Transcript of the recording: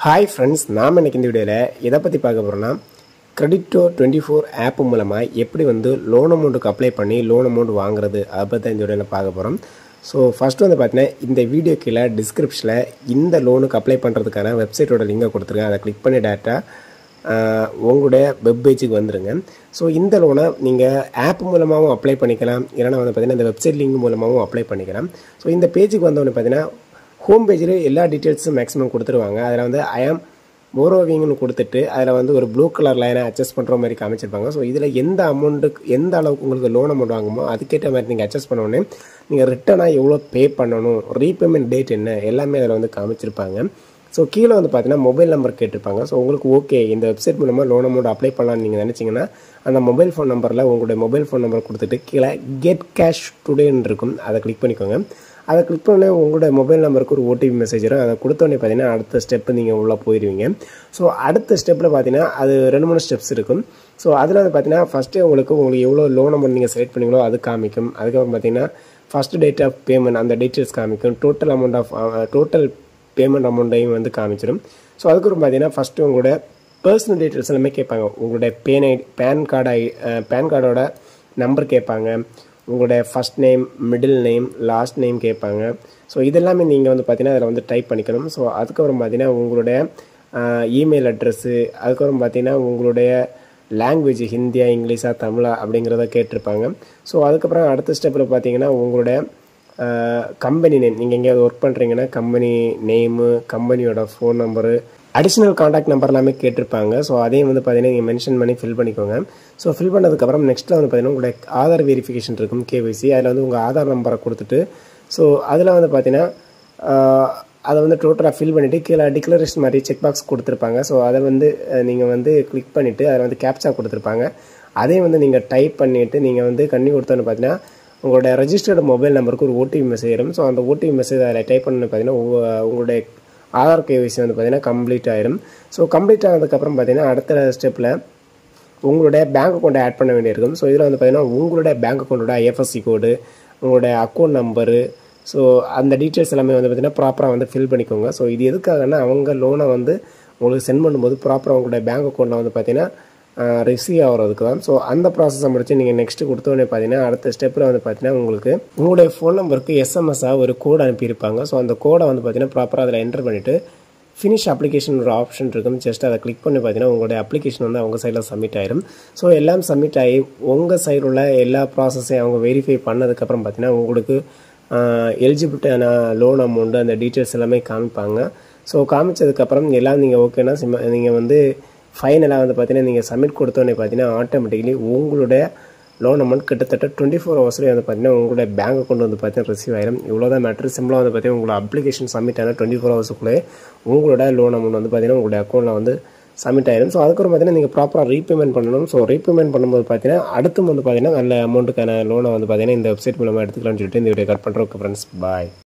Hi friends, நாம் இன்றைக்கி இந்த வீடியோவில் எதை பற்றி பார்க்க போகிறோன்னா, கிரெடிட்டோ 24 ஆப் மூலமாக எப்படி லோன் அமௌண்ட்டுக்கு அப்ளை பண்ணி லோன் அமௌண்ட் வாங்குறது அதை பற்றி தான் இந்த வீடியோவில் பார்க்க போகிறோம். ஸோ ஃபஸ்ட்டு பார்த்தீங்கன்னா, இந்த வீடியோ கீழே டிஸ்கிரிப்ஷனில் இந்த லோனுக்கு அப்ளை பண்ணுறதுக்கான வெப்சைட்டோட லிங்கை கொடுத்துருக்கேன். அதை கிளிக் பண்ணி டேரெக்டாக உங்களுடைய வெப் பேஜுக்கு வந்துடுங்க. ஸோ இந்த லோனை நீங்கள் ஆப் மூலமாகவும் அப்ளை பண்ணிக்கலாம், இல்லைனா பார்த்தீங்கன்னா இந்த வெப்சைட் லிங்க் மூலமாகவும் அப்ளை பண்ணிக்கலாம். ஸோ இந்த பேஜுக்கு வந்தோடனே பார்த்தீங்கன்னா, ஹோம் பேஜில் எல்லா டீட்டெயில்ஸும் மேக்ஸிமம் கொடுத்துருவாங்க. அதில் ஐ ஆம் போரோவிங்னு கொடுத்துட்டு அதில் ஒரு ப்ளூ கலர் லைனை அட்ஜஸ்ட் பண்ணுற மாதிரி காமிச்சிருப்பாங்க. ஸோ இதில் எந்த அளவுக்கு உங்களுக்கு லோன் அமௌண்ட் வாங்குமோ அதுக்கேற்ற மாதிரி நீங்கள் அட்ஜஸ்ட் பண்ணோன்னே நீங்கள் ரிட்டனாக எவ்வளோ பே பண்ணணும், ரீபேமெண்ட் டேட் என்ன, எல்லாமே அதில் காமிச்சிருப்பாங்க. ஸோ கீழே பார்த்தீங்கன்னா மொபைல் நம்பர் கேட்டிருப்பாங்க. ஸோ உங்களுக்கு ஓகே இந்த வெப்சைட் மூலமாக லோன் அமௌண்ட் அப்ளை பண்ணலான்னு நீங்கள் நினச்சிங்கன்னா அந்த மொபைல் ஃபோன் நம்பரில் உங்களுடைய மொபைல் ஃபோன் நம்பர் கொடுத்துட்டு கீழே கெட் கேஷ் டுடேன்னு இருக்கும், அதை கிளிக் பண்ணிக்கோங்க. அதை கிளிக் பண்ண உங்களோட மொபைல் நம்பருக்கு ஒரு ஓடிபி மெசேஜ் வரும். அதை கொடுத்தோடனே பார்த்தீங்கன்னா அடுத்த ஸ்டெப்பு நீங்கள் உள்ளே போயிடுவீங்க. ஸோ அடுத்த ஸ்டெப்பில் பார்த்தீங்கன்னா அது 2-3 ஸ்டெப்ஸ் இருக்கும். ஸோ அதில் பார்த்தீங்கன்னா ஃபஸ்ட்டு உங்களுக்கு எவ்வளோ லோன் அமௌண்ட் நீங்கள் செலக்ட் பண்ணிங்களோ அது காமிக்கும். அதுக்கப்புறம் பார்த்தீங்கன்னா ஃபஸ்ட் டேட் ஆஃப் பேமெண்ட் அந்த டீட்டெயில்ஸ் காமிக்கும். டோட்டல் பேமெண்ட் அமௌண்ட்டையும் காமிச்சிடும். ஸோ அதுக்கப்புறம் பார்த்தீங்கன்னா ஃபஸ்ட்டு உங்களோட பர்சனல் டீட்டெயில்ஸ் எல்லாமே கேட்பாங்க. உங்களுடைய பேன் கார்டோட நம்பர் கேட்பாங்க. உங்களுடைய first name, middle name, last name கேட்பாங்க. ஸோ இதெல்லாமே நீங்கள் பார்த்தீங்கன்னா அதில் டைப் பண்ணிக்கணும். ஸோ அதுக்கப்புறம் பார்த்தீங்கன்னா உங்களுடைய இமெயில் அட்ரெஸ்ஸு, அதுக்கப்புறம் பார்த்தீங்கன்னா உங்களுடைய லாங்குவேஜ் ஹிந்தியா, இங்கிலீஷா, தமிழா அப்படிங்கிறத கேட்டிருப்பாங்க. ஸோ அதுக்கப்புறம் அடுத்த ஸ்டெப்பில் பார்த்தீங்கன்னா உங்களுடைய கம்பெனி நேம், நீங்கள் எங்கேயாவது ஒர்க் பண்ணுறீங்கன்னா கம்பெனி நேமு, கம்பெனியோட phone number, additional contact number எல்லாமே கேட்டிருப்பாங்க. ஸோ அதையும் பார்த்தீங்கன்னா நீங்கள் மென்ஷன் பண்ணி ஃபில் பண்ணிக்கோங்க. ஸோ ஃபில் பண்ணதுக்கப்புறம் நெக்ஸ்ட்டில் பார்த்தீங்கன்னா உங்களுடைய ஆதார் வெரிஃபிகேஷன் இருக்கும், கேஒய்சி. அதில் உங்கள் ஆதார் நம்பரை கொடுத்துட்டு ஸோ அதில் பார்த்தீங்கன்னா அதை டோட்டலாக ஃபில் பண்ணிவிட்டு கீழே டிக்ளரேஷன் மாதிரி செக் பாக்ஸ் கொடுத்துருப்பாங்க. ஸோ அதை நீங்கள் கிளிக் பண்ணிவிட்டு அதில் கேப்சா கொடுத்துருப்பாங்க. அதையும் நீங்கள் டைப் பண்ணிவிட்டு நீங்கள் கண்ணி கொடுத்தோன்னு பார்த்தீங்கன்னா உங்களுடைய ரெஜிஸ்டர்டு மொபைல் நம்பருக்கு ஒரு ஓடிபி மெசேஜ் வரும். ஸோ அந்த ஓடிபி மெசேஜ் அதில் டைப் பண்ணு பார்த்தீங்கன்னா உங்களுடைய ஆதார் கேஒய்சி பார்த்தீங்கன்னா கம்ப்ளீட் ஆகிடும். ஸோ கம்ப்ளீட் ஆனதுக்கப்புறம் பார்த்தீங்கன்னா அடுத்த ஸ்டெப்பில் உங்களுடைய பேங்க் அக்கௌண்ட்டை ஆட் பண்ண வேண்டியிருக்கும். ஸோ இதில் பார்த்தீங்கன்னா உங்களுடைய பேங்க் அக்கௌண்ட்டோட ஐஎஃப்எஸ்சி கோடு, உங்களுடைய அக்கௌண்ட் நம்பரு, ஸோ அந்த டீட்டெயில்ஸ் எல்லாமே பார்த்தீங்கன்னா ப்ராப்பராக ஃபில் பண்ணிக்கோங்க. ஸோ இது எதுக்காகனா அவங்க லோனை உங்களுக்கு சென்ட் பண்ணும்போது ப்ராப்பராக உங்களுடைய பேங்க் அக்கௌண்ட்டில் பார்த்தீங்கன்னா ரிசீவ் ஆகிறதுக்கு தான். ஸோ அந்த ப்ராசஸை முடிச்சு நீங்கள் நெக்ஸ்ட்டு கொடுத்தோடனே பார்த்தீங்கன்னா அடுத்த ஸ்டெப்பில் பார்த்தீங்கன்னா உங்களுக்கு உங்களுடைய ஃபோன் நம்பருக்கு எஸ்எம்எஸ்ஸாக ஒரு கோடு அனுப்பியிருப்பாங்க. ஸோ அந்த கோடை பார்த்தீங்கன்னா ப்ராப்பராக அதில் என்டர் பண்ணிவிட்டு ஃபினிஷ் அப்ளிகேஷன் ஒரு ஆப்ஷன் இருக்கும். ஜஸ்ட் அதை கிளிக் பண்ணி பார்த்தீங்கன்னா உங்களுடைய அப்ளிகேஷன் அவங்க சைடில் சப்மிட் ஆயிடும். ஸோ எல்லாம் சப்மிட் ஆகி உங்கள் சைடில் உள்ள எல்லா ப்ராசஸையும் அவங்க வெரிஃபை பண்ணதுக்கப்புறம் பார்த்தீங்கன்னா உங்களுக்கு எலிஜிபிலிட்டியான லோன் அமௌண்ட்டு அந்த டீட்டெயில்ஸ் எல்லாமே காமிப்பாங்க. ஸோ காமிச்சதுக்கப்புறம் எல்லாம் நீங்கள் ஓகேனா நீங்கள் ஃபைனலாக பார்த்தீங்கன்னா நீங்கள் சப்மிட் கொடுத்தோன்னே பார்த்தீங்கன்னா ஆட்டோமேட்டிக்கலி உங்களுடைய லோன் அமௌண்ட் கிட்டத்தட்ட 24 ஹவர்ஸ்லேயே பார்த்தீங்கன்னா உங்களுடைய பேங்க் அக்கௌண்ட் பார்த்தீங்கன்னா ரிசீவ் ஆயிடும். இவ்வளோ தான் மேட்ரு. சிம்பிளாக பார்த்தீங்கன்னா உங்களோட அப்ளிகேஷன் சப்மிட் ஆனால் 24 ஹவர்ஸுக்குள்ளே உங்களோட லோன் அமௌண்ட் பார்த்தீங்கன்னா உங்களுடைய அக்கௌண்ட்டில் சப்மிட் ஆயிடும். ஸோ அதுக்கப்புறம் பார்த்தீங்கன்னா நீங்கள் ப்ராப்பராக ரீபேமெண்ட் பண்ணணும். ஸோ ரீபேமெண்ட் பண்ணும்போது பார்த்தீங்கன்னா அடுத்து பார்த்தீங்கன்னா நல்ல அமௌண்ட்டுக்கான லோனை பார்த்தீங்கன்னா இந்த வெப்சைட் மூலமாக எடுத்துக்கலாம்னு சொல்லிட்டு இந்த வீடியோ கட் பண்ணுறோம். ஃப்ரெண்ட்ஸ், பாய்.